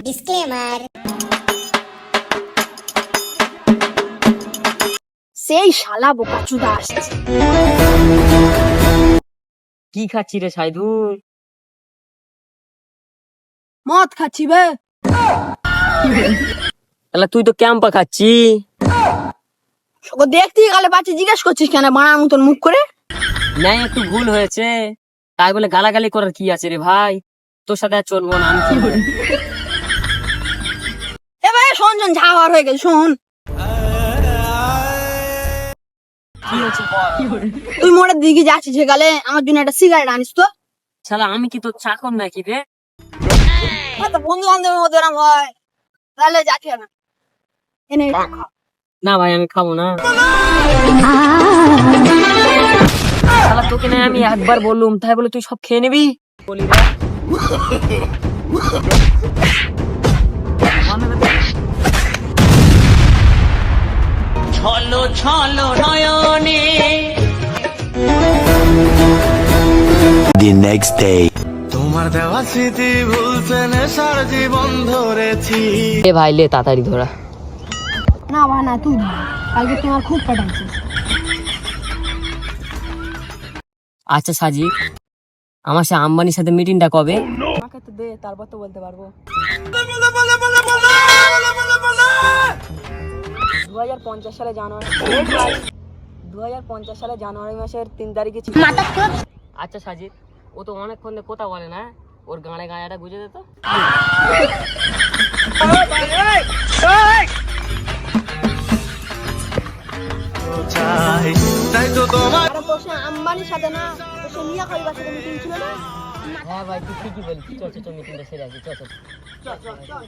Disclaimer. সেই শালা বোকাচুদা আসছে। কি খাচ্ছি রে সাইদুল? মদ খাচ্ছি বে। তাহলে তুই তো ক্যাম্পা খাচ্ছি। ওকে দেখতে গেলে বাচ্চা জিজ্ঞেস করছিস কেন বানার মতন মুখ করে? নাই একটু ভুল হয়েছে, তাই বলে গালাগালি করার কি আছে রে ভাই? তোর সাথে আর চলবো না আমি। এ ভাই শোন শোন, ঝাড় হয়ে গেছে শোন। কি হয়েছে বল? তুই মোড়ের দিকে যাচ্ছিস সেকালে আমার জন্য একটা সিগারেট আনিস তো। শালা আমি কি তোর চাকর নাকি রে? হয়তো বন্ধু বান্ধবের মধ্যে এরম হয়, তাহলে যাচ্ছি না। এনে খা। না ভাই আমি খাবো না। শালা তোকে না আমি একবার বললুম, তাই বলে তুই সব খেয়ে নিবি? বলি রে। ছলো ছলো নয়নে। The next day. তোমার দেওয়া স্মৃতি ভুলতে নেশার জীবন ধরেছি। এ ভাই লে তাড়াতাড়ি ধরা। না ভাই না, তুই ধর। কালকে তোমার খুব কাটাইছে। আচ্ছা সাজি, আমার সে আম্বানির সাথে মিটিংটা কবে? আমাকে তো দে, তারপর তো বলতে পারবো। 2050 সালে জানুয়ারি 2050 সালে জানুয়ারি মাসের 3 তারিখে ছিল। আচ্ছা সাজিদ, ও তো অনেকক্ষণ ধরে কথা বলে না, ওর গানে গায়াটা গুঁজে দে তো। তাই তো তোমার আরে তোর সে আম্বানির সাথে না, তোর সে মিয়া খলিফার সাথে মিটিং ছিল না। হ্যাঁ ভাই তুই ঠিকই বলছিস, চল চল মিটিংটা সেরে আসি, চল চল। চল চল চল।